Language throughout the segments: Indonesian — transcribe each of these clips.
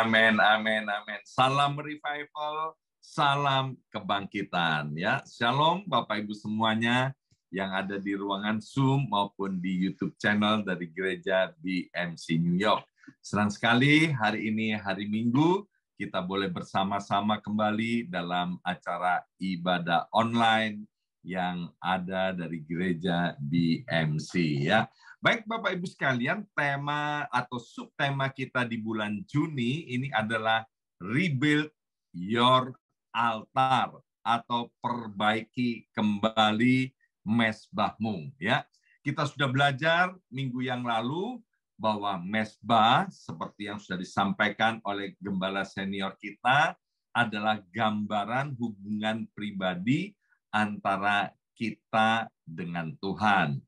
Amin, amin, amin. Salam revival, salam kebangkitan. Ya, shalom Bapak Ibu semuanya yang ada di ruangan Zoom maupun di YouTube channel dari Gereja BMC New York. Senang sekali hari ini hari Minggu kita boleh bersama-sama kembali dalam acara ibadah online yang ada dari Gereja BMC ya. Baik Bapak Ibu sekalian, tema atau subtema kita di bulan Juni ini adalah Rebuild Your Altar atau perbaiki kembali mezbahmu ya. Kita sudah belajar minggu yang lalu bahwa mezbah seperti yang sudah disampaikan oleh gembala senior kita adalah gambaran hubungan pribadi antara kita dengan Tuhan.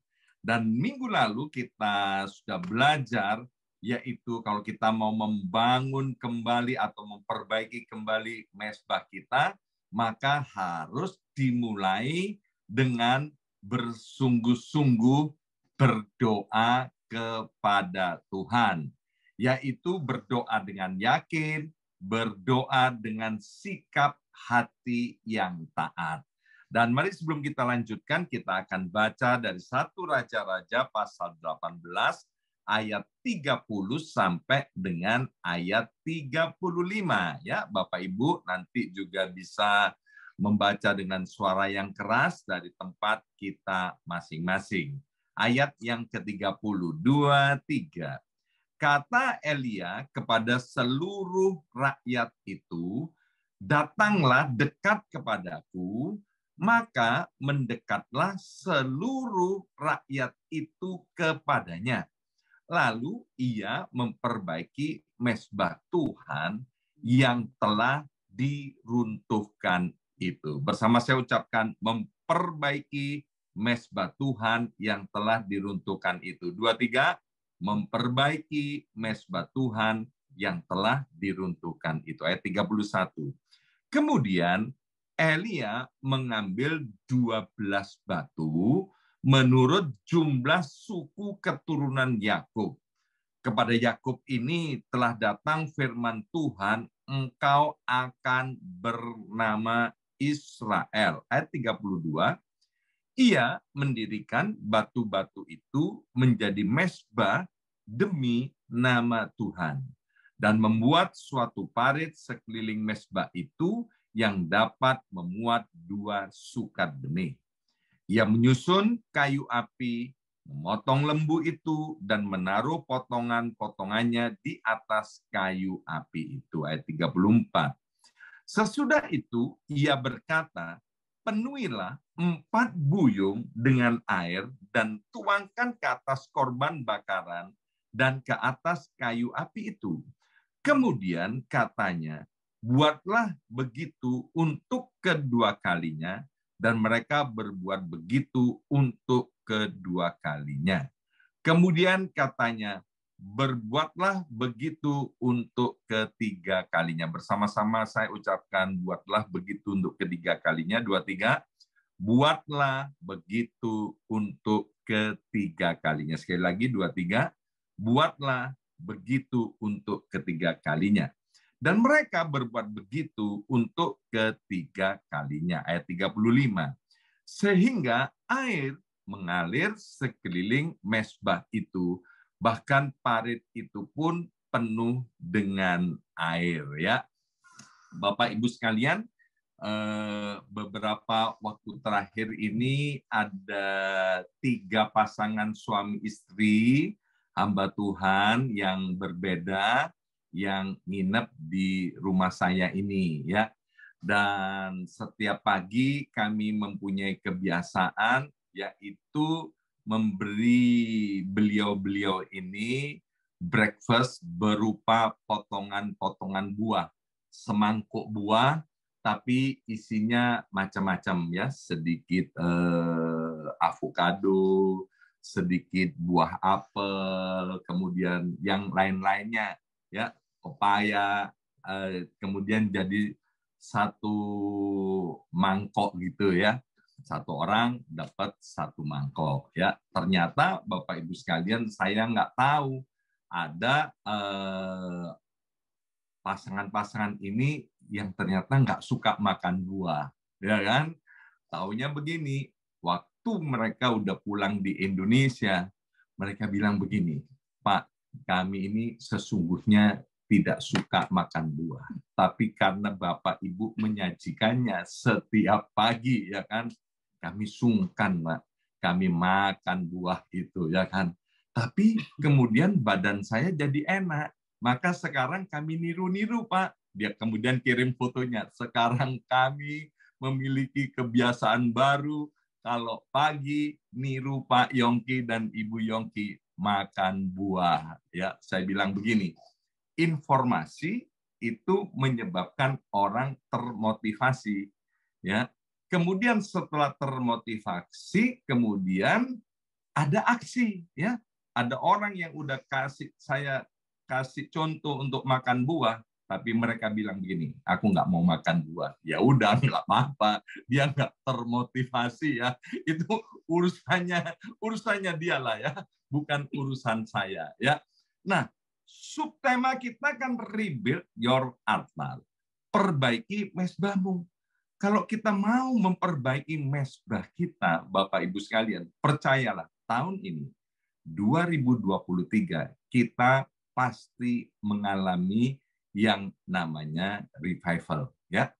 Dan minggu lalu kita sudah belajar, yaitu kalau kita mau membangun kembali atau memperbaiki kembali mezbah kita, maka harus dimulai dengan bersungguh-sungguh berdoa kepada Tuhan. Yaitu berdoa dengan yakin, berdoa dengan sikap hati yang taat. Dan mari sebelum kita lanjutkan, kita akan baca dari 1 Raja-Raja pasal 18 ayat 30 sampai dengan ayat 35 ya. Bapak Ibu nanti juga bisa membaca dengan suara yang keras dari tempat kita masing-masing. Ayat yang ke-30, 2-3. Kata Elia kepada seluruh rakyat itu, datanglah dekat kepadaku, maka mendekatlah seluruh rakyat itu kepadanya. Lalu ia memperbaiki mezbah Tuhan yang telah diruntuhkan itu. Bersama saya ucapkan memperbaiki mezbah Tuhan yang telah diruntuhkan itu. 2-3, memperbaiki mezbah Tuhan yang telah diruntuhkan itu. Ayat 31. Kemudian Elia mengambil 12 batu menurut jumlah suku keturunan Yakub. Kepada Yakub ini telah datang firman Tuhan, engkau akan bernama Israel. Ayat 32, ia mendirikan batu-batu itu menjadi mezbah demi nama Tuhan dan membuat suatu parit sekeliling mezbah itu yang dapat memuat 2 sukat benih. Ia menyusun kayu api, memotong lembu itu, dan menaruh potongan-potongannya di atas kayu api itu. Ayat 34. Sesudah itu, ia berkata, penuhilah 4 buyung dengan air, dan tuangkan ke atas korban bakaran, dan ke atas kayu api itu. Kemudian katanya, buatlah begitu untuk kedua kalinya, dan mereka berbuat begitu untuk kedua kalinya. Kemudian katanya, berbuatlah begitu untuk ketiga kalinya. Bersama-sama saya ucapkan, buatlah begitu untuk ketiga kalinya. 2-3, buatlah begitu untuk ketiga kalinya. Sekali lagi, 2-3, buatlah begitu untuk ketiga kalinya. Dan mereka berbuat begitu untuk ketiga kalinya. Ayat 35. Sehingga air mengalir sekeliling mezbah itu, bahkan parit itu pun penuh dengan air. Ya, Bapak Ibu sekalian, beberapa waktu terakhir ini ada 3 pasangan suami istri hamba Tuhan yang berbeda yang nginep di rumah saya ini ya. Dan setiap pagi kami mempunyai kebiasaan yaitu memberi beliau-beliau ini breakfast berupa potongan-potongan buah, semangkuk buah tapi isinya macam-macam ya, sedikit avocado, sedikit buah apel, kemudian yang lain-lainnya ya, pepaya, kemudian jadi 1 mangkok gitu ya. 1 orang dapat 1 mangkok ya. Ternyata Bapak Ibu sekalian, saya nggak tahu ada pasangan-pasangan ini yang ternyata nggak suka makan buah, ya kan? Taunya begini, waktu mereka udah pulang di Indonesia, mereka bilang begini, Pak, kami ini sesungguhnya tidak suka makan buah, tapi karena Bapak Ibu menyajikannya setiap pagi, ya kan, kami sungkan, Pak, kami makan buah itu, ya kan. Tapi kemudian badan saya jadi enak, maka sekarang kami niru-niru, Pak. Dia kemudian kirim fotonya. Sekarang kami memiliki kebiasaan baru. Kalau pagi niru Pak Yongki dan Ibu Yongki makan buah. Ya, saya bilang begini. Informasi itu menyebabkan orang termotivasi. Ya. Kemudian setelah termotivasi, kemudian ada aksi. Ya. Ada orang yang udah saya kasih contoh untuk makan buah, tapi mereka bilang begini, aku nggak mau makan buah. Ya udah, nggak apa-apa. Dia nggak termotivasi ya. Itu urusannya dia lah ya, bukan urusan saya ya. Nah, subtema kita kan rebuild your altar, perbaiki mesbahmu. Kalau kita mau memperbaiki mesbah kita, Bapak Ibu sekalian, percayalah tahun ini 2023 kita pasti mengalami yang namanya revival ya.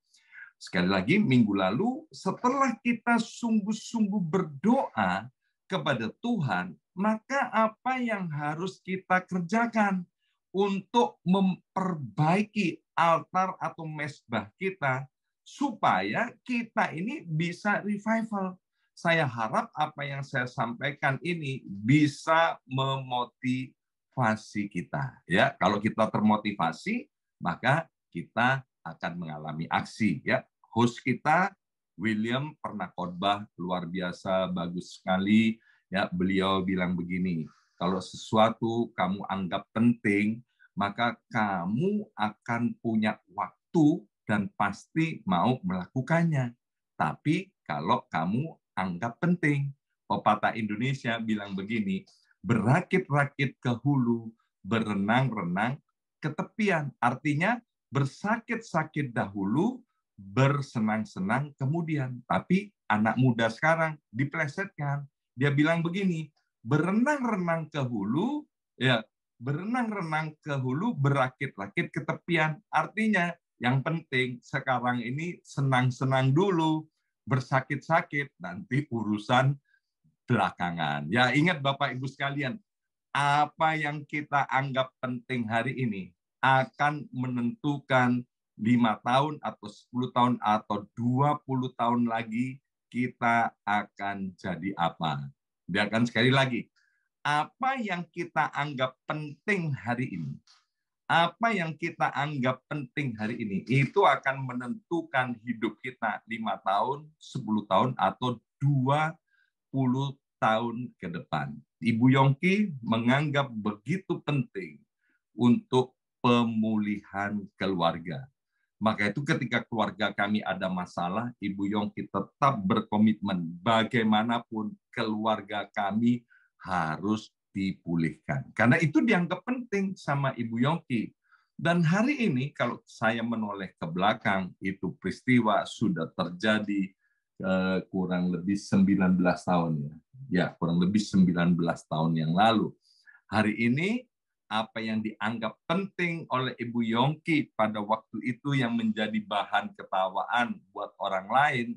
Sekali lagi minggu lalu setelah kita sungguh-sungguh berdoa kepada Tuhan, maka apa yang harus kita kerjakan untuk memperbaiki altar atau mesbah kita supaya kita ini bisa revival. Saya harap apa yang saya sampaikan ini bisa memotivasi kita. Ya, kalau kita termotivasi, maka kita akan mengalami aksi. Ya, host kita William pernah khotbah luar biasa, bagus sekali. Ya, beliau bilang begini, kalau sesuatu kamu anggap penting, maka kamu akan punya waktu dan pasti mau melakukannya. Tapi kalau kamu anggap penting. Pepatah Indonesia bilang begini, berakit-rakit ke hulu, berenang-renang ke tepian. Artinya bersakit-sakit dahulu, bersenang-senang kemudian. Tapi anak muda sekarang diplesetkan. Dia bilang begini, berenang-renang ke hulu, ya berenang-renang ke hulu, berakit-rakit ke tepian. Artinya yang penting sekarang ini senang-senang dulu, bersakit-sakit, nanti urusan belakangan. Ya, ingat Bapak Ibu sekalian, apa yang kita anggap penting hari ini akan menentukan 5 tahun atau 10 tahun atau 20 tahun lagi kita akan jadi apa. Dia akan sekali lagi, apa yang kita anggap penting hari ini, apa yang kita anggap penting hari ini, itu akan menentukan hidup kita 5 tahun, 10 tahun, atau 20 tahun ke depan. Ibu Yongki menganggap begitu penting untuk pemulihan keluarga. Maka itu ketika keluarga kami ada masalah, Ibu Yongki tetap berkomitmen bagaimanapun keluarga kami harus dipulihkan. Karena itu dianggap penting sama Ibu Yongki. Dan hari ini kalau saya menoleh ke belakang, itu peristiwa sudah terjadi kurang lebih 19 tahun ya. Ya, kurang lebih 19 tahun yang lalu. Hari ini apa yang dianggap penting oleh Ibu Yongki pada waktu itu yang menjadi bahan ketawaan buat orang lain,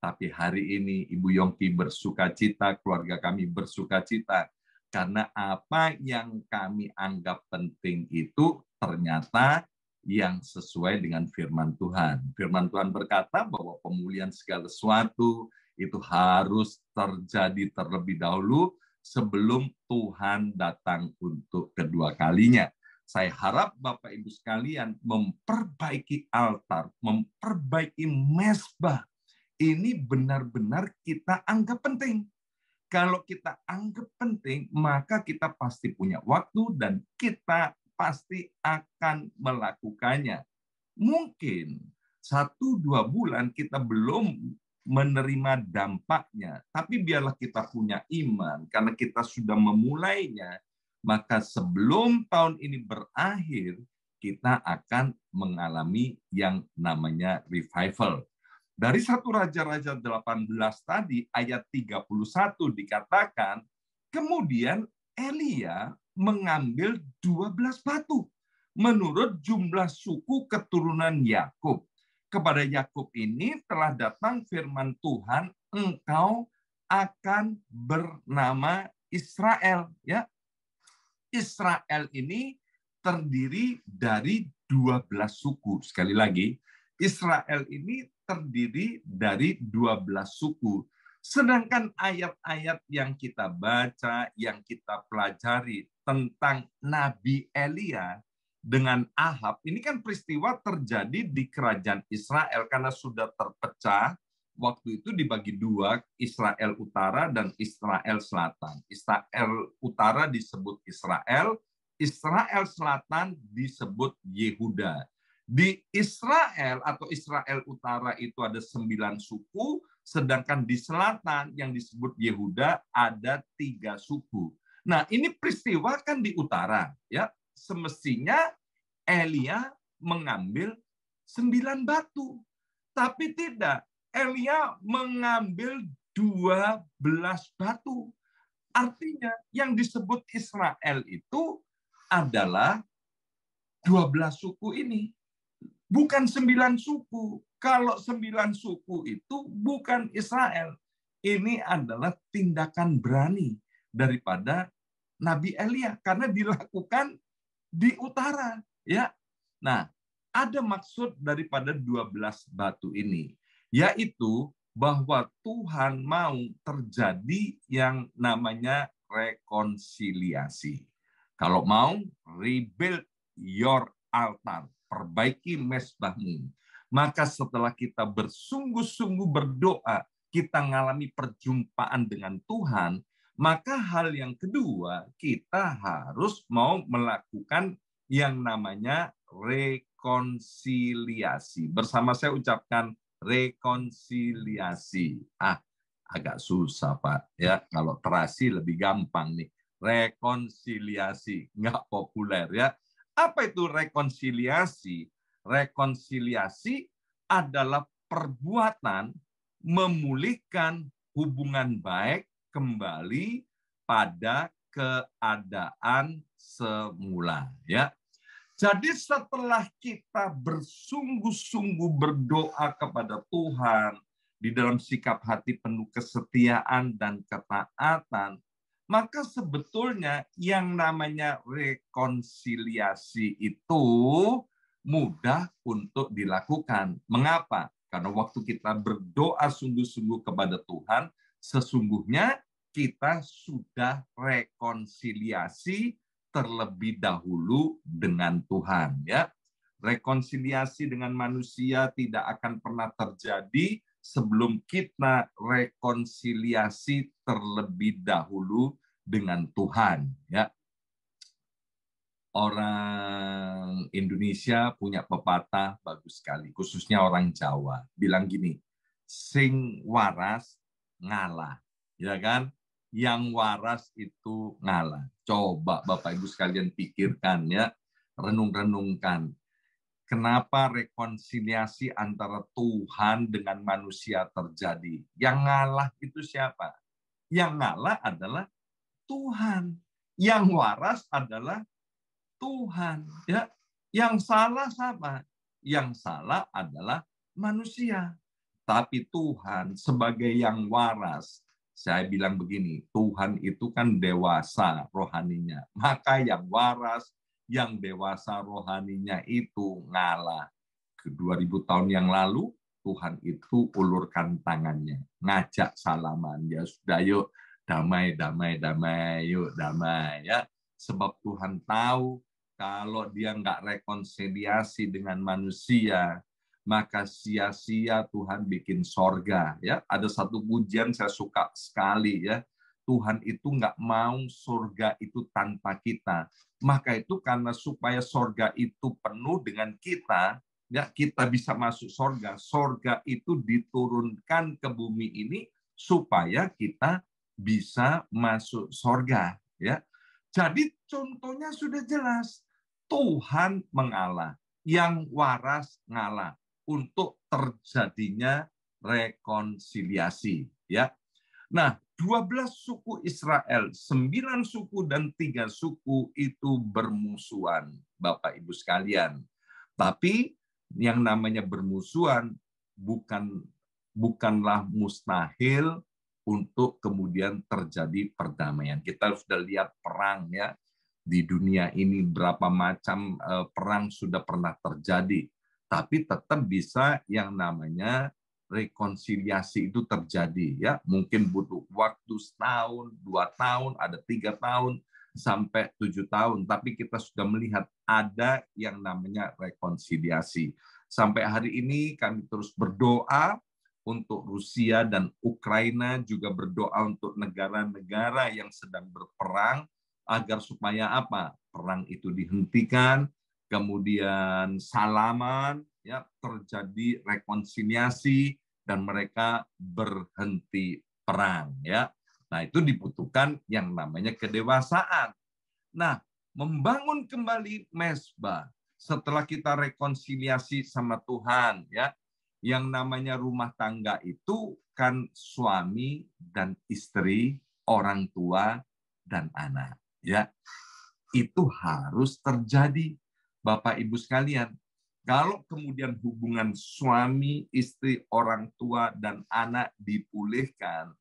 tapi hari ini Ibu Yongki bersukacita, keluarga kami bersukacita, karena apa yang kami anggap penting itu ternyata yang sesuai dengan firman Tuhan. Firman Tuhan berkata bahwa pemulihan segala sesuatu itu harus terjadi terlebih dahulu sebelum Tuhan datang untuk kedua kalinya. Saya harap Bapak Ibu sekalian memperbaiki altar, memperbaiki mesbah. Ini benar-benar kita anggap penting. Kalau kita anggap penting, maka kita pasti punya waktu dan kita pasti akan melakukannya. Mungkin 1-2 bulan kita belum menerima dampaknya, tapi biarlah kita punya iman, karena kita sudah memulainya, maka sebelum tahun ini berakhir, kita akan mengalami yang namanya revival. Dari 1 Raja-Raja 18 tadi, ayat 31 dikatakan, kemudian Elia mengambil 12 batu menurut jumlah suku keturunan Yakub. Kepada Yakub ini telah datang firman Tuhan, engkau akan bernama Israel. Ya, Israel ini terdiri dari 12 suku. Sekali lagi, Israel ini terdiri dari 12 suku. Sedangkan ayat-ayat yang kita baca, yang kita pelajari tentang Nabi Elia dengan Ahab, ini kan peristiwa terjadi di kerajaan Israel karena sudah terpecah. Waktu itu dibagi dua, Israel Utara dan Israel Selatan. Israel Utara disebut Israel, Israel Selatan disebut Yehuda. Di Israel atau Israel Utara itu ada 9 suku, sedangkan di selatan yang disebut Yehuda ada 3 suku. Nah, ini peristiwa kan di utara, ya. Semestinya Elia mengambil 9 batu, tapi tidak. Elia mengambil 12 batu. Artinya yang disebut Israel itu adalah 12 suku ini. Bukan 9 suku. Kalau 9 suku itu bukan Israel. Ini adalah tindakan berani daripada Nabi Elia karena dilakukan di utara, ya. Nah, ada maksud daripada 12 batu ini, yaitu bahwa Tuhan mau terjadi yang namanya rekonsiliasi. Kalau mau rebuild your altar, perbaiki mezbahmu. Maka setelah kita bersungguh-sungguh berdoa, kita mengalami perjumpaan dengan Tuhan, maka hal yang kedua, kita harus mau melakukan yang namanya rekonsiliasi. Bersama saya ucapkan rekonsiliasi. Agak susah, Pak. Ya, kalau terasi lebih gampang nih. Rekonsiliasi, nggak populer ya. Apa itu rekonsiliasi? Rekonsiliasi adalah perbuatan memulihkan hubungan baik kembali pada keadaan semula, ya. Jadi setelah kita bersungguh-sungguh berdoa kepada Tuhan di dalam sikap hati penuh kesetiaan dan ketaatan, maka sebetulnya yang namanya rekonsiliasi itu mudah untuk dilakukan. Mengapa? Karena waktu kita berdoa sungguh-sungguh kepada Tuhan, sesungguhnya kita sudah rekonsiliasi terlebih dahulu dengan Tuhan, ya. Rekonsiliasi dengan manusia tidak akan pernah terjadi sebelum kita rekonsiliasi terlebih dahulu dengan Tuhan, ya. Orang Indonesia punya pepatah bagus sekali, khususnya orang Jawa, bilang gini, sing waras ngalah, ya kan? Yang waras itu ngalah. Coba Bapak Ibu sekalian pikirkan, ya, renung-renungkan. Kenapa rekonsiliasi antara Tuhan dengan manusia terjadi? Yang ngalah itu siapa? Yang ngalah adalah Tuhan. Yang waras adalah Tuhan. Ya. Yang salah siapa? Yang salah adalah manusia. Tapi Tuhan sebagai yang waras, saya bilang begini, Tuhan itu kan dewasa rohaninya. Maka yang waras, yang dewasa rohaninya itu ngalah. 2000 tahun yang lalu, Tuhan itu ulurkan tangannya, ngajak salaman. Ya sudah, yuk damai, damai, damai, yuk damai. Ya. Sebab Tuhan tahu kalau dia nggak rekonsiliasi dengan manusia, maka sia-sia Tuhan bikin sorga. Ya, ada satu pujian saya suka sekali, ya. Tuhan itu nggak mau sorga itu tanpa kita. Maka itu karena supaya sorga itu penuh dengan kita, ya, kita bisa masuk sorga. Sorga itu diturunkan ke bumi ini supaya kita bisa masuk sorga. Ya, jadi contohnya sudah jelas. Tuhan mengalah, yang waras ngalah untuk terjadinya rekonsiliasi, ya. Nah, 12 suku Israel, 9 suku dan 3 suku itu bermusuhan, Bapak Ibu sekalian. Tapi yang namanya bermusuhan bukanlah mustahil untuk kemudian terjadi perdamaian. Kita sudah lihat perang, ya, di dunia ini berapa macam perang sudah pernah terjadi, tapi tetap bisa yang namanya rekonsiliasi itu terjadi, ya. Mungkin butuh waktu setahun, 2 tahun, ada 3 tahun sampai 7 tahun, tapi kita sudah melihat ada yang namanya rekonsiliasi. Sampai hari ini kami terus berdoa untuk Rusia dan Ukraina, juga berdoa untuk negara-negara yang sedang berperang agar supaya apa? Perang itu dihentikan, kemudian salaman, ya, terjadi rekonsiliasi dan mereka berhenti perang, ya. Nah, itu dibutuhkan yang namanya kedewasaan. Nah, membangun kembali mezbah setelah kita rekonsiliasi sama Tuhan, ya. Yang namanya rumah tangga itu kan suami dan istri, orang tua dan anak, ya. Itu harus terjadi, Bapak Ibu sekalian. Kalau kemudian hubungan suami, istri, orang tua, dan anak dipulihkan,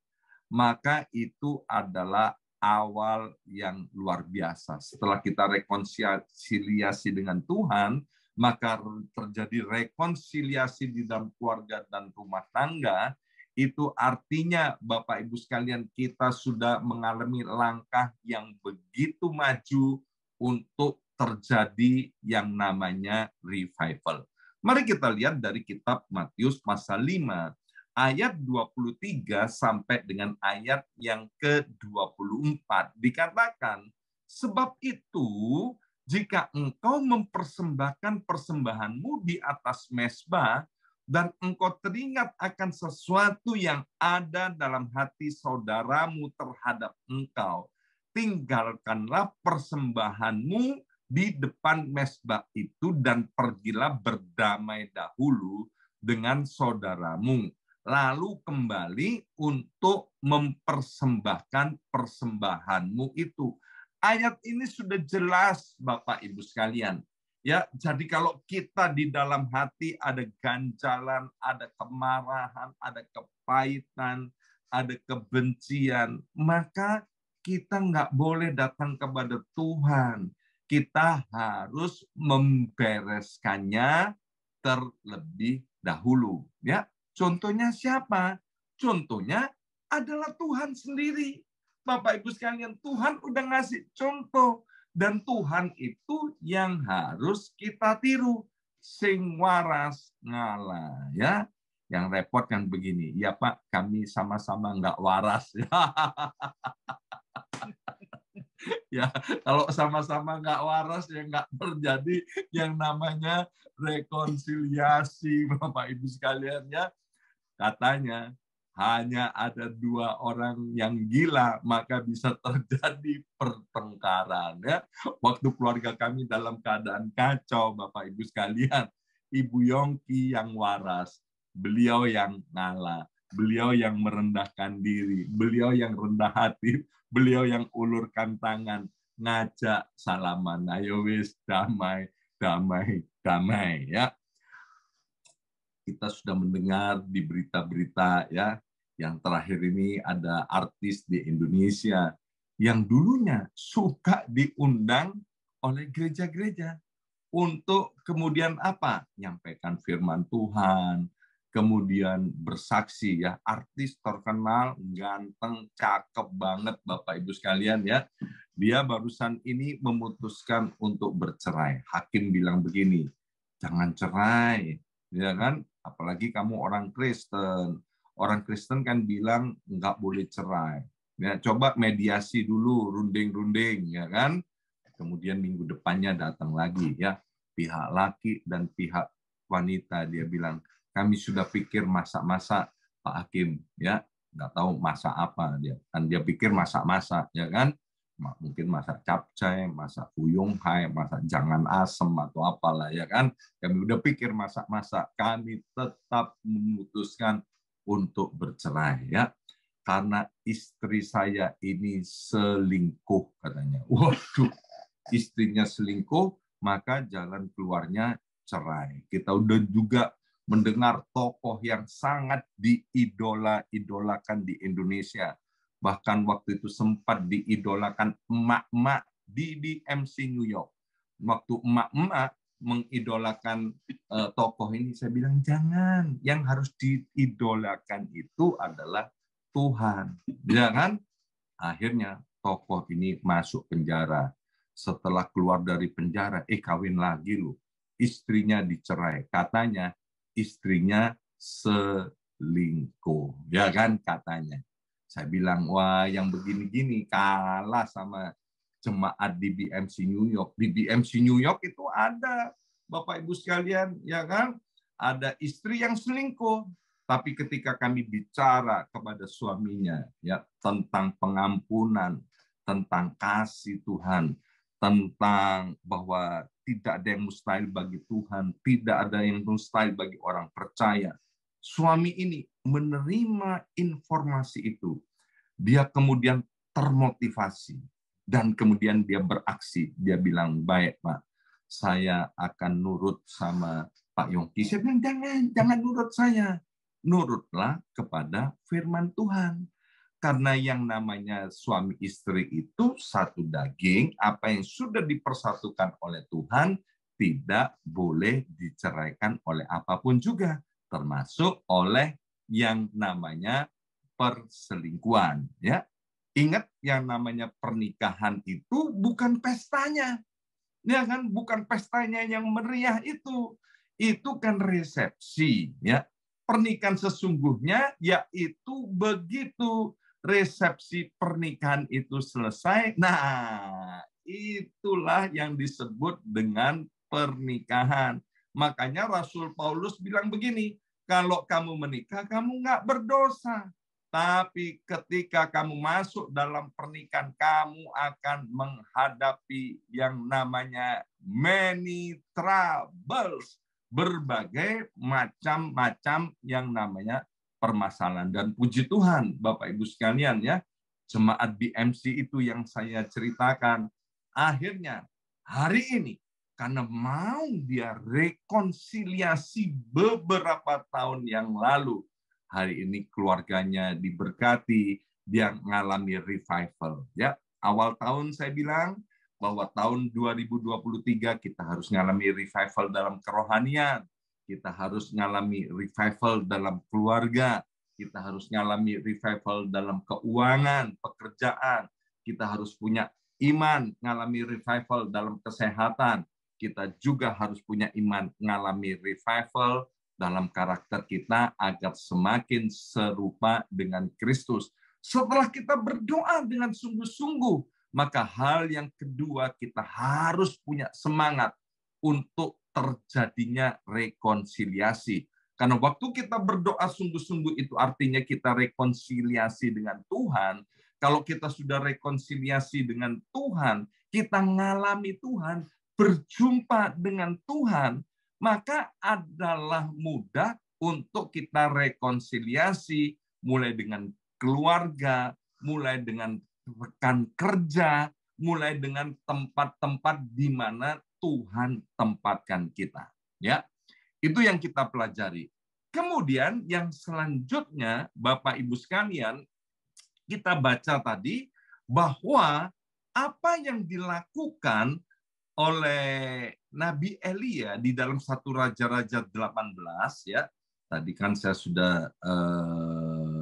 maka itu adalah awal yang luar biasa. Setelah kita rekonsiliasi dengan Tuhan, maka terjadi rekonsiliasi di dalam keluarga dan rumah tangga. Itu artinya, Bapak Ibu sekalian, kita sudah mengalami langkah yang begitu maju untuk terjadi yang namanya revival. Mari kita lihat dari kitab Matius pasal 5, ayat 23 sampai dengan ayat yang ke-24. Dikatakan, sebab itu, jika engkau mempersembahkan persembahanmu di atas mezbah, dan engkau teringat akan sesuatu yang ada dalam hati saudaramu terhadap engkau, tinggalkanlah persembahanmu di depan mezbah itu dan pergilah berdamai dahulu dengan saudaramu. Lalu kembali untuk mempersembahkan persembahanmu itu. Ayat ini sudah jelas, Bapak Ibu sekalian. Ya, jadi kalau kita di dalam hati ada ganjalan, ada kemarahan, ada kepahitan, ada kebencian, maka kita nggak boleh datang kepada Tuhan. Kita harus membereskannya terlebih dahulu. Ya, contohnya siapa? Contohnya adalah Tuhan sendiri. Bapak Ibu sekalian, Tuhan udah ngasih contoh. Dan Tuhan itu yang harus kita tiru. Sing waras ngalah. Ya, yang repot kan begini. Ya Pak, kami sama-sama nggak waras. Ya, kalau sama-sama nggak waras ya nggak terjadi yang namanya rekonsiliasi, Bapak Ibu sekalian, ya. Katanya hanya ada 2 orang yang gila maka bisa terjadi pertengkaran, ya. Waktu keluarga kami dalam keadaan kacau, Bapak Ibu sekalian, Ibu Yongki yang waras, beliau yang ngalah, beliau yang merendahkan diri, beliau yang rendah hati, beliau yang ulurkan tangan, ngajak salaman, ayo wis damai, damai, damai, ya. Kita sudah mendengar di berita-berita, ya, yang terakhir ini ada artis di Indonesia yang dulunya suka diundang oleh gereja-gereja untuk kemudian apa? Nyampaikan firman Tuhan, kemudian bersaksi, ya. Artis terkenal, ganteng, cakep banget, Bapak Ibu sekalian, ya. Dia barusan ini memutuskan untuk bercerai. Hakim bilang begini, jangan cerai, ya kan? Apalagi kamu orang Kristen. Orang Kristen kan bilang nggak boleh cerai. Ya, coba mediasi dulu, runding-runding, ya kan? Kemudian minggu depannya datang lagi, ya. Pihak laki dan pihak wanita, dia bilang, kami sudah pikir masak-masak, Pak Hakim, ya, nggak tahu masak apa dia, kan dia pikir masak-masak, ya kan, Mungkin masak capcay, masak fuyung hai, masak jangan asem atau apalah ya kan. Kami udah pikir masak-masak, kami tetap memutuskan untuk bercerai ya. Karena istri saya ini selingkuh katanya. Waduh, istrinya selingkuh, maka jalan keluarnya cerai. Kita udah juga mendengar tokoh yang sangat diidola-idolakan di Indonesia. Bahkan waktu itu sempat diidolakan emak-emak di BMC New York. Waktu emak-emak mengidolakan tokoh ini, saya bilang jangan. Yang harus diidolakan itu adalah Tuhan. Ya kan? Akhirnya tokoh ini masuk penjara. Setelah keluar dari penjara, kawin lagi loh. Istrinya dicerai. Katanya istrinya selingkuh. Ya kan katanya. Saya bilang, wah yang begini-gini kalah sama jemaat di BMC New York. Di BMC New York itu ada, Bapak Ibu sekalian, ya kan? Ada istri yang selingkuh. Tapi ketika kami bicara kepada suaminya ya tentang pengampunan, tentang kasih Tuhan, tentang bahwa tidak ada yang mustahil bagi Tuhan, tidak ada yang mustahil bagi orang percaya. Suami ini menerima informasi itu. Dia kemudian termotivasi dan kemudian dia beraksi. Dia bilang, "Baik, Pak. Saya akan nurut sama Pak Yongki." Saya bilang, "Jangan nurut saya. Nurutlah kepada firman Tuhan." Karena yang namanya suami istri itu satu daging, apa yang sudah dipersatukan oleh Tuhan tidak boleh diceraikan oleh apapun juga, termasuk oleh yang namanya perselingkuhan. Ya, ingat yang namanya pernikahan itu bukan pestanya, ya kan? Bukan pestanya yang meriah itu kan resepsi, ya. Pernikahan sesungguhnya yaitu begitu resepsi pernikahan itu selesai, nah itulah yang disebut dengan pernikahan. Makanya Rasul Paulus bilang begini, kalau kamu menikah, kamu nggak berdosa. Tapi ketika kamu masuk dalam pernikahan, kamu akan menghadapi yang namanya many troubles. Berbagai macam-macam yang namanya permasalahan. Dan puji Tuhan, Bapak Ibu sekalian ya, jemaat BMC itu yang saya ceritakan, akhirnya hari ini, karena mau dia rekonsiliasi beberapa tahun yang lalu, hari ini keluarganya diberkati, dia mengalami revival. Ya, awal tahun saya bilang bahwa tahun 2023 kita harus mengalami revival dalam kerohanian, kita harus mengalami revival dalam keluarga, kita harus mengalami revival dalam keuangan, pekerjaan, kita harus punya iman, mengalami revival dalam kesehatan, kita juga harus punya iman, mengalami revival dalam karakter kita agar semakin serupa dengan Kristus. Setelah kita berdoa dengan sungguh-sungguh, maka hal yang kedua kita harus punya semangat untuk terjadinya rekonsiliasi. Karena waktu kita berdoa sungguh-sungguh itu artinya kita rekonsiliasi dengan Tuhan. Kalau kita sudah rekonsiliasi dengan Tuhan, kita mengalami Tuhan, berjumpa dengan Tuhan, maka adalah mudah untuk kita rekonsiliasi mulai dengan keluarga, mulai dengan rekan kerja, mulai dengan tempat-tempat di mana Tuhan tempatkan kita. Ya, itu yang kita pelajari. Kemudian yang selanjutnya, Bapak Ibu sekalian, kita baca tadi bahwa apa yang dilakukan oleh Nabi Elia di dalam 1 Raja-Raja 18 ya. Tadi kan saya sudah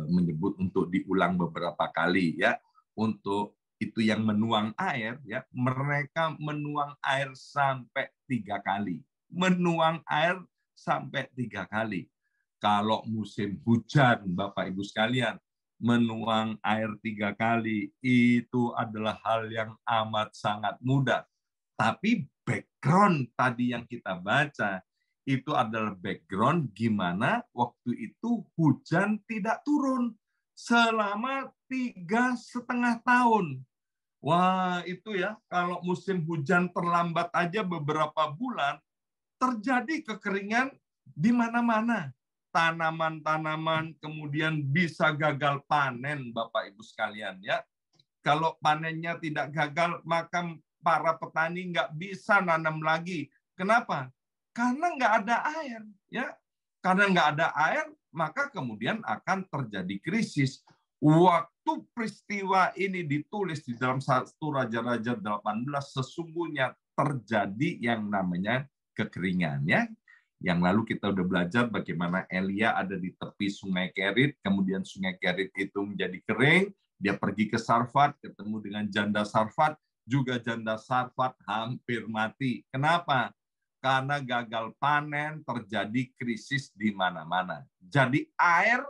menyebut untuk diulang beberapa kali ya. Untuk itu yang menuang air ya, mereka menuang air sampai 3 kali. Menuang air sampai 3 kali. Kalau musim hujan, Bapak Ibu sekalian, menuang air 3 kali itu adalah hal yang amat sangat mudah. Tapi background tadi yang kita baca itu adalah background gimana waktu itu hujan tidak turun selama 3,5 tahun. Wah, itu ya, kalau musim hujan terlambat aja beberapa bulan, terjadi kekeringan di mana-mana. Tanaman-tanaman kemudian bisa gagal panen, Bapak Ibu sekalian ya. Kalau panennya tidak gagal, maka para petani nggak bisa nanam lagi. Kenapa? Karena nggak ada air, ya. Karena nggak ada air, maka kemudian akan terjadi krisis. Waktu peristiwa ini ditulis di dalam 1 Raja-Raja 18, sesungguhnya terjadi yang namanya kekeringan, ya. Yang lalu kita udah belajar bagaimana Elia ada di tepi Sungai Kerit, kemudian Sungai Kerit itu menjadi kering, dia pergi ke Sarfat, ketemu dengan janda Sarfat, juga janda Sarfat hampir mati. Kenapa? Karena gagal panen, terjadi krisis di mana-mana. Jadi air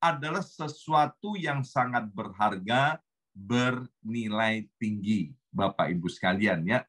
adalah sesuatu yang sangat berharga, bernilai tinggi, Bapak Ibu sekalian ya.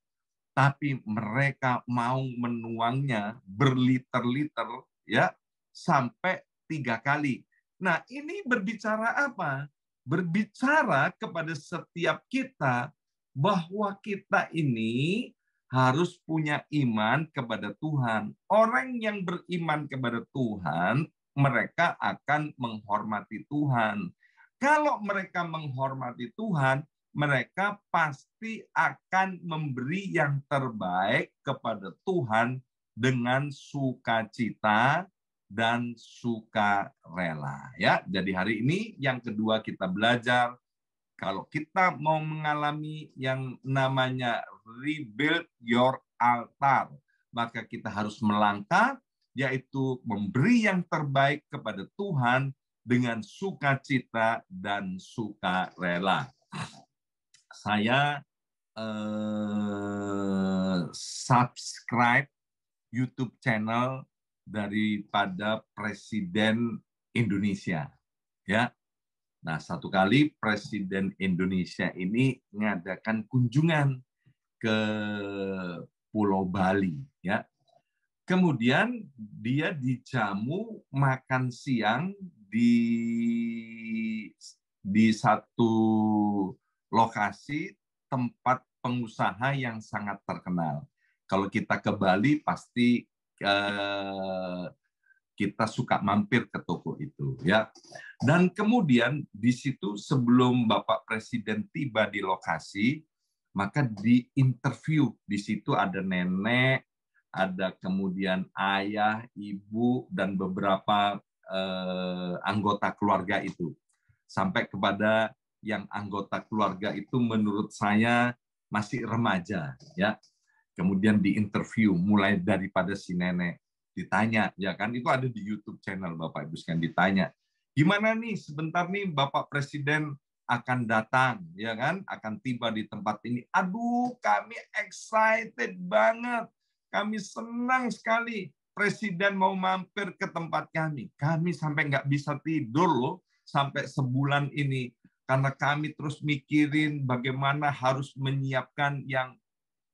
Tapi mereka mau menuangnya berliter-liter ya sampai 3 kali. Nah, ini berbicara apa? Berbicara kepada setiap kita bahwa kita ini harus punya iman kepada Tuhan. Orang yang beriman kepada Tuhan, mereka akan menghormati Tuhan. Kalau mereka menghormati Tuhan, mereka pasti akan memberi yang terbaik kepada Tuhan dengan sukacita dan sukarela. Ya, jadi hari ini yang kedua kita belajar, kalau kita mau mengalami yang namanya rebuild your altar, maka kita harus melangkah, yaitu memberi yang terbaik kepada Tuhan dengan sukacita dan sukarela. Saya subscribe YouTube channel daripada Presiden Indonesia, ya. Nah, satu kali Presiden Indonesia ini mengadakan kunjungan ke Pulau Bali, ya. Kemudian dia dijamu makan siang di satu lokasi tempat pengusaha yang sangat terkenal. Kalau kita ke Bali pasti kita suka mampir ke toko itu, ya. Dan kemudian di situ sebelum Bapak Presiden tiba di lokasi, maka diinterview. Di situ ada nenek, ada kemudian ayah, ibu, dan beberapa anggota keluarga itu. Sampai kepada yang anggota keluarga itu menurut saya masih remaja, ya. Kemudian diinterview mulai daripada si nenek, ditanya, ya kan, itu ada di YouTube channel Bapak Ibu sekalian, ditanya, gimana nih sebentar nih Bapak Presiden akan datang, ya kan, akan tiba di tempat ini. Aduh, kami excited banget, kami senang sekali Presiden mau mampir ke tempat kami. Kami sampai nggak bisa tidur loh sampai sebulan ini, karena kami terus mikirin bagaimana harus menyiapkan yang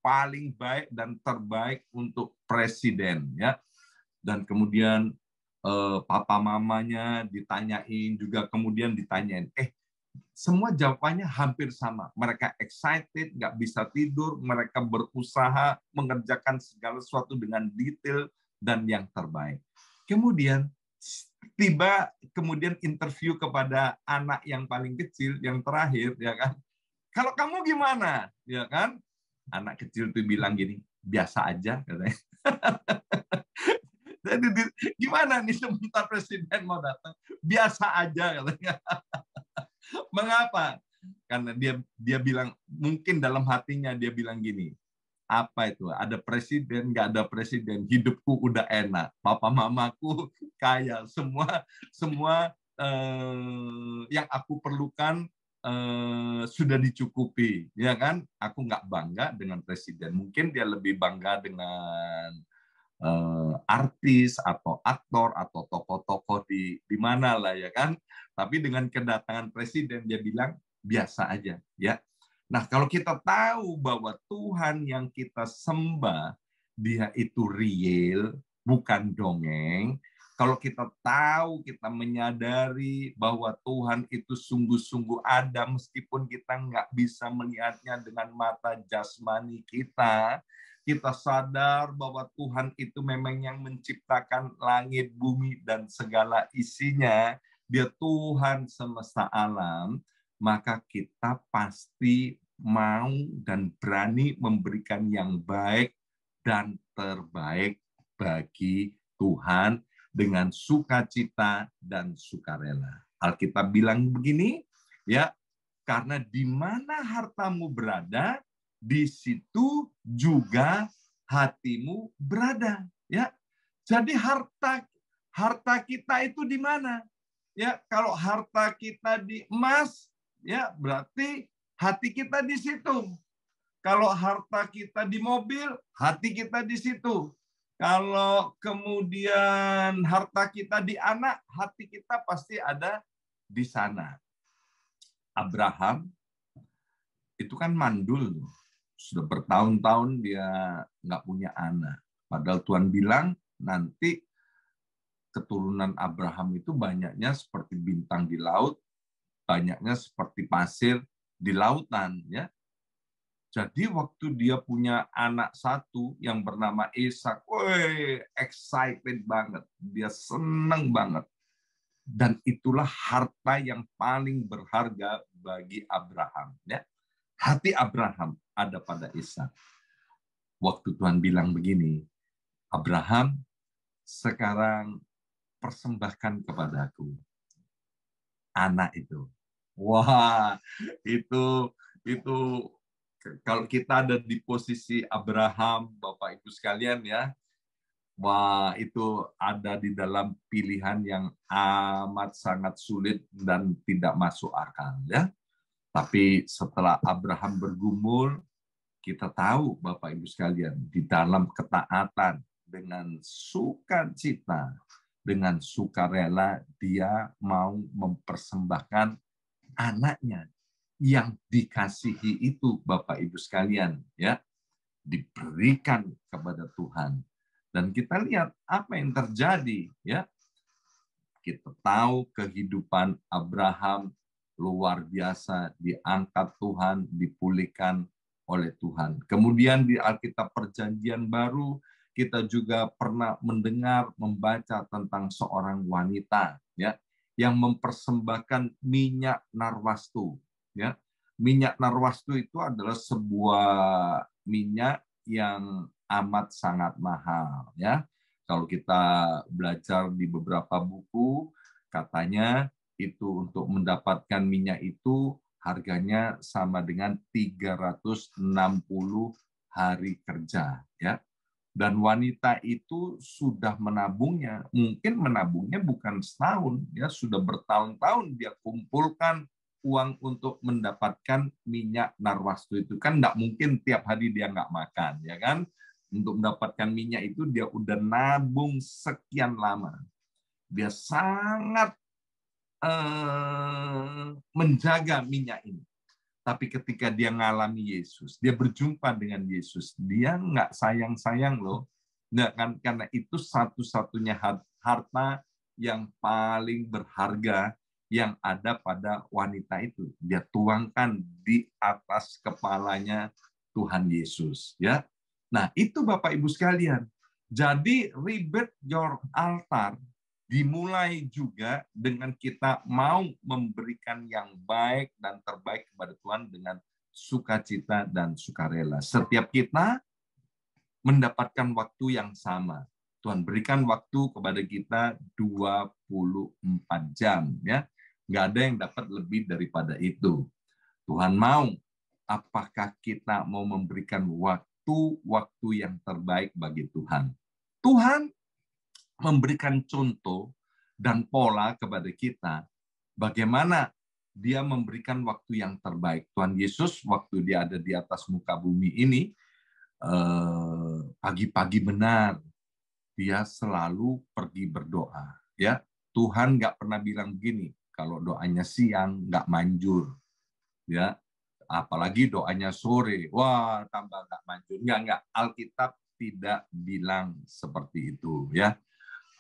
paling baik dan terbaik untuk Presiden, ya. Dan kemudian papa mamanya ditanyain juga, kemudian ditanyain, semua jawabannya hampir sama. Mereka excited, nggak bisa tidur, mereka berusaha mengerjakan segala sesuatu dengan detail dan yang terbaik. Kemudian kemudian interview kepada anak yang paling kecil, yang terakhir, ya kan? Kalau kamu gimana, ya kan? Anak kecil tuh bilang gini, biasa aja, katanya. Jadi gimana nih sebentar Presiden mau datang? Biasa aja, katanya. Mengapa? Karena dia bilang, mungkin dalam hatinya dia bilang gini, apa itu? Ada presiden, nggak ada presiden, hidupku udah enak. Papa mamaku kaya, semua yang aku perlukan sudah dicukupi, ya kan? Aku nggak bangga dengan presiden. Mungkin dia lebih bangga dengan artis atau aktor atau tokoh-tokoh di mana lah, ya kan. Tapi dengan kedatangan presiden dia bilang biasa aja, ya. Nah, kalau kita tahu bahwa Tuhan yang kita sembah dia itu real, bukan dongeng, Kalau kita tahu, kita menyadari bahwa Tuhan itu sungguh-sungguh ada, meskipun kita nggak bisa melihatnya dengan mata jasmani kita, kita sadar bahwa Tuhan itu memang yang menciptakan langit, bumi, dan segala isinya. Dia Tuhan semesta alam, maka kita pasti mau dan berani memberikan yang baik dan terbaik bagi Tuhan dengan sukacita dan sukarela. Alkitab bilang begini, ya, karena di mana hartamu berada, di situ juga hatimu berada, ya. Jadi harta kita itu di mana? Ya, kalau harta kita di emas, ya berarti hati kita di situ. Kalau harta kita di mobil, hati kita di situ. Kalau kemudian harta kita di anak, hati kita pasti ada di sana. Abraham itu kan mandul, sudah bertahun-tahun dia nggak punya anak. Padahal Tuhan bilang nanti keturunan Abraham itu banyaknya seperti bintang di laut, banyaknya seperti pasir di lautan, ya. Jadi waktu dia punya anak satu yang bernama Ishak, excited banget, dia senang banget. Dan itulah harta yang paling berharga bagi Abraham. Ya. Hati Abraham ada pada Ishak. Waktu Tuhan bilang begini, Abraham, sekarang persembahkan kepadaku anak itu. Wah, itu kalau kita ada di posisi Abraham, Bapak Ibu sekalian ya, wah itu ada di dalam pilihan yang amat sangat sulit dan tidak masuk akal ya. Tapi setelah Abraham bergumul, kita tahu Bapak Ibu sekalian, di dalam ketaatan dengan sukacita, dengan sukarela dia mau mempersembahkan anaknya yang dikasihi itu Bapak Ibu sekalian ya, diberikan kepada Tuhan. Dan kita lihat apa yang terjadi ya. Kita tahu kehidupan Abraham luar biasa, diangkat Tuhan, dipulihkan oleh Tuhan. Kemudian di Alkitab Perjanjian Baru kita juga pernah mendengar, membaca tentang seorang wanita ya yang mempersembahkan minyak narwastu. Ya, minyak narwastu itu adalah sebuah minyak yang amat sangat mahal. Ya, kalau kita belajar di beberapa buku, katanya itu untuk mendapatkan minyak itu harganya sama dengan 360 hari kerja. Ya, dan wanita itu sudah menabungnya, mungkin menabungnya bukan setahun, ya sudah bertahun-tahun dia kumpulkan uang untuk mendapatkan minyak narwastu itu. Kan nggak mungkin tiap hari dia nggak makan, ya kan? Untuk mendapatkan minyak itu dia udah nabung sekian lama. Dia sangat menjaga minyak ini. Tapi ketika dia ngalami Yesus, dia berjumpa dengan Yesus, dia nggak sayang-sayang loh. Nggak kan, karena itu satu-satunya harta yang paling berharga yang ada pada wanita itu. Dia tuangkan di atas kepalanya Tuhan Yesus. Ya, nah itu Bapak Ibu sekalian. Jadi rebuild your altar dimulai juga dengan kita mau memberikan yang baik dan terbaik kepada Tuhan dengan sukacita dan sukarela. Setiap kita mendapatkan waktu yang sama. Tuhan berikan waktu kepada kita 24 jam. Ya. Nggak ada yang dapat lebih daripada itu. Tuhan mau, apakah kita mau memberikan waktu yang terbaik bagi Tuhan. Tuhan memberikan contoh dan pola kepada kita bagaimana dia memberikan waktu yang terbaik. Tuhan Yesus waktu dia ada di atas muka bumi ini, pagi-pagi benar dia selalu pergi berdoa. Ya, Tuhan nggak pernah bilang begini, kalau doanya siang nggak manjur, ya, apalagi doanya sore, wah tambah nggak manjur. Nggak. Alkitab tidak bilang seperti itu, ya.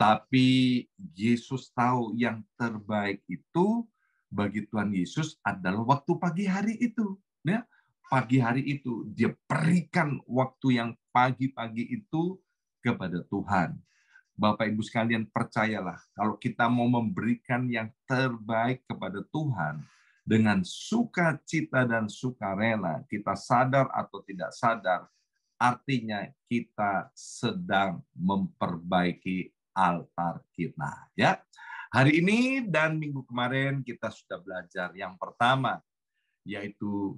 Tapi Yesus tahu yang terbaik itu bagi Tuhan Yesus adalah waktu pagi hari itu. Ya, pagi hari itu dia berikan waktu yang pagi-pagi itu kepada Tuhan. Bapak Ibu sekalian, percayalah kalau kita mau memberikan yang terbaik kepada Tuhan dengan sukacita dan sukarela, kita sadar atau tidak sadar, artinya kita sedang memperbaiki altar kita, ya. Hari ini dan minggu kemarin kita sudah belajar yang pertama, yaitu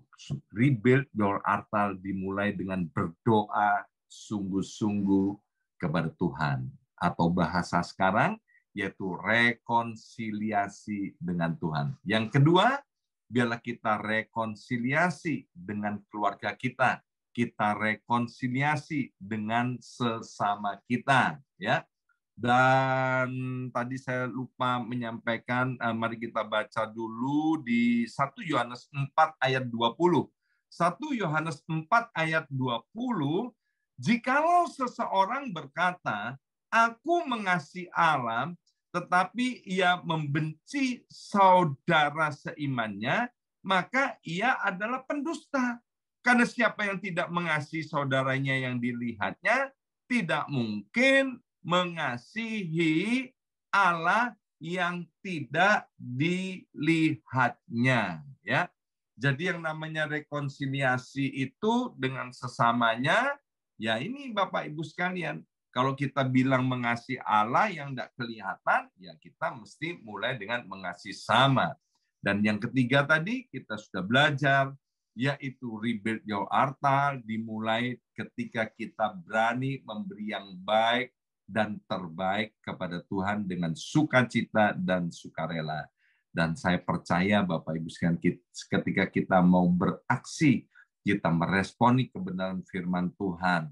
rebuild your altar, dimulai dengan berdoa sungguh-sungguh kepada Tuhan. Atau bahasa sekarang, yaitu rekonsiliasi dengan Tuhan. Yang kedua, biarlah kita rekonsiliasi dengan keluarga kita. Kita rekonsiliasi dengan sesama kita, ya. Dan tadi saya lupa menyampaikan, mari kita baca dulu di 1 Yohanes 4 ayat 20. 1 Yohanes 4 ayat 20, jikalau seseorang berkata, aku mengasihi Allah, tetapi ia membenci saudara seimannya, maka ia adalah pendusta. Karena siapa yang tidak mengasihi saudaranya yang dilihatnya, tidak mungkin mengasihi Allah yang tidak dilihatnya, ya. Jadi yang namanya rekonsiliasi itu dengan sesamanya, ya ini Bapak Ibu sekalian, kalau kita bilang mengasihi Allah yang tidak kelihatan, ya kita mesti mulai dengan mengasihi sama. Dan yang ketiga tadi kita sudah belajar, yaitu rebuild your altar, dimulai ketika kita berani memberi yang baik dan terbaik kepada Tuhan dengan sukacita dan sukarela. Dan saya percaya Bapak Ibu sekalian, ketika kita mau beraksi, kita meresponi kebenaran firman Tuhan,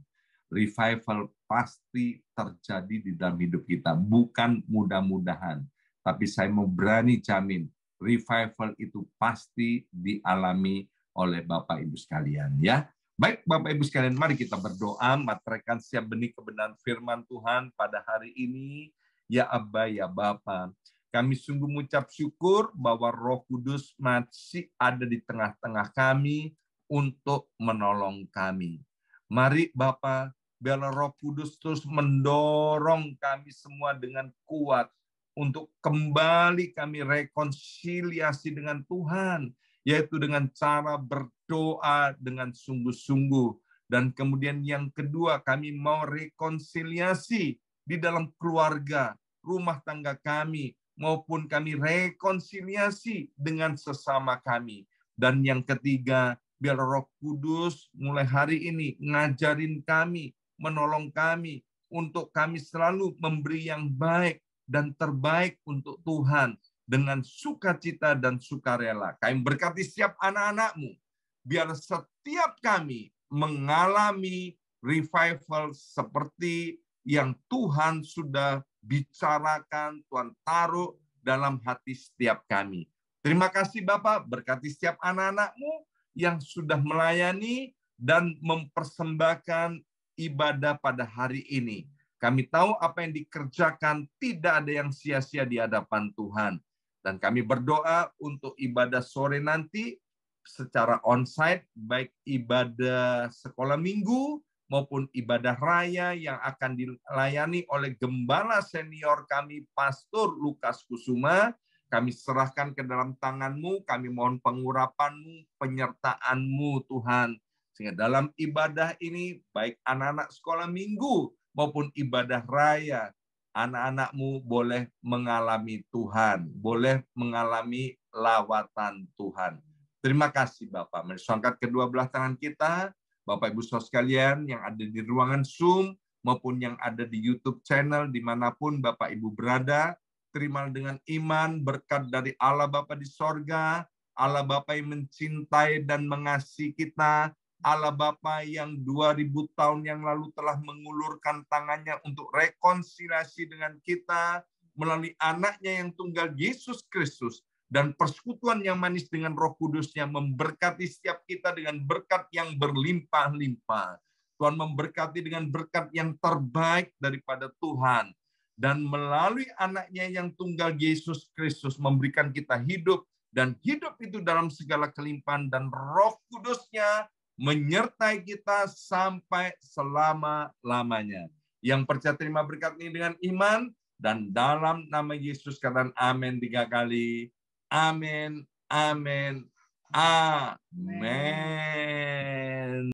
revival pasti terjadi di dalam hidup kita. Bukan mudah-mudahan, tapi saya mau berani jamin, revival itu pasti dialami oleh Bapak Ibu sekalian, ya. Baik Bapak Ibu sekalian, mari kita berdoa, materaikan siap benih kebenaran firman Tuhan pada hari ini. Ya Abba, ya Bapa, kami sungguh mengucap syukur bahwa Roh Kudus masih ada di tengah-tengah kami untuk menolong kami. Mari Bapa, biarlah Roh Kudus terus mendorong kami semua dengan kuat untuk kembali kami rekonsiliasi dengan Tuhan, yaitu dengan cara berdoa dengan sungguh-sungguh. Dan kemudian yang kedua, kami mau rekonsiliasi di dalam keluarga, rumah tangga kami, maupun kami rekonsiliasi dengan sesama kami. Dan yang ketiga, biar Roh Kudus mulai hari ini ngajarin kami, menolong kami, untuk kami selalu memberi yang baik dan terbaik untuk Tuhan, dengan sukacita dan sukarela. Kami berkati setiap anak-anak-Mu, biar setiap kami mengalami revival seperti yang Tuhan sudah bicarakan, Tuhan taruh dalam hati setiap kami. Terima kasih Bapak, berkati setiap anak-anak-Mu yang sudah melayani dan mempersembahkan ibadah pada hari ini. Kami tahu apa yang dikerjakan tidak ada yang sia-sia di hadapan Tuhan. Dan kami berdoa untuk ibadah sore nanti secara onsite, baik ibadah sekolah minggu maupun ibadah raya yang akan dilayani oleh gembala senior kami, Pastor Lukas Kusuma. Kami serahkan ke dalam tangan-Mu, kami mohon pengurapan-Mu, penyertaan-Mu Tuhan. Sehingga dalam ibadah ini, baik anak-anak sekolah minggu maupun ibadah raya, anak-anak-Mu boleh mengalami Tuhan, boleh mengalami lawatan Tuhan. Terima kasih Bapak. Mari angkat kedua belah tangan kita, Bapak Ibu Saudara sekalian yang ada di ruangan Zoom maupun yang ada di YouTube channel, dimanapun Bapak Ibu berada, terima dengan iman berkat dari Allah Bapa di sorga, Allah Bapa yang mencintai dan mengasihi kita, Allah Bapa yang 2000 tahun yang lalu telah mengulurkan tangannya untuk rekonsiliasi dengan kita melalui anaknya yang tunggal Yesus Kristus, dan persekutuan yang manis dengan Roh Kudus-Nya memberkati setiap kita dengan berkat yang berlimpah-limpah. Tuhan memberkati dengan berkat yang terbaik daripada Tuhan. dan melalui anaknya yang tunggal Yesus Kristus memberikan kita hidup, dan hidup itu dalam segala kelimpahan, dan Roh Kudusnya menyertai kita sampai selama-lamanya. Yang percaya terima berkat ini dengan iman, dan dalam nama Yesus katakan amin 3 kali. Amin, amin, amin.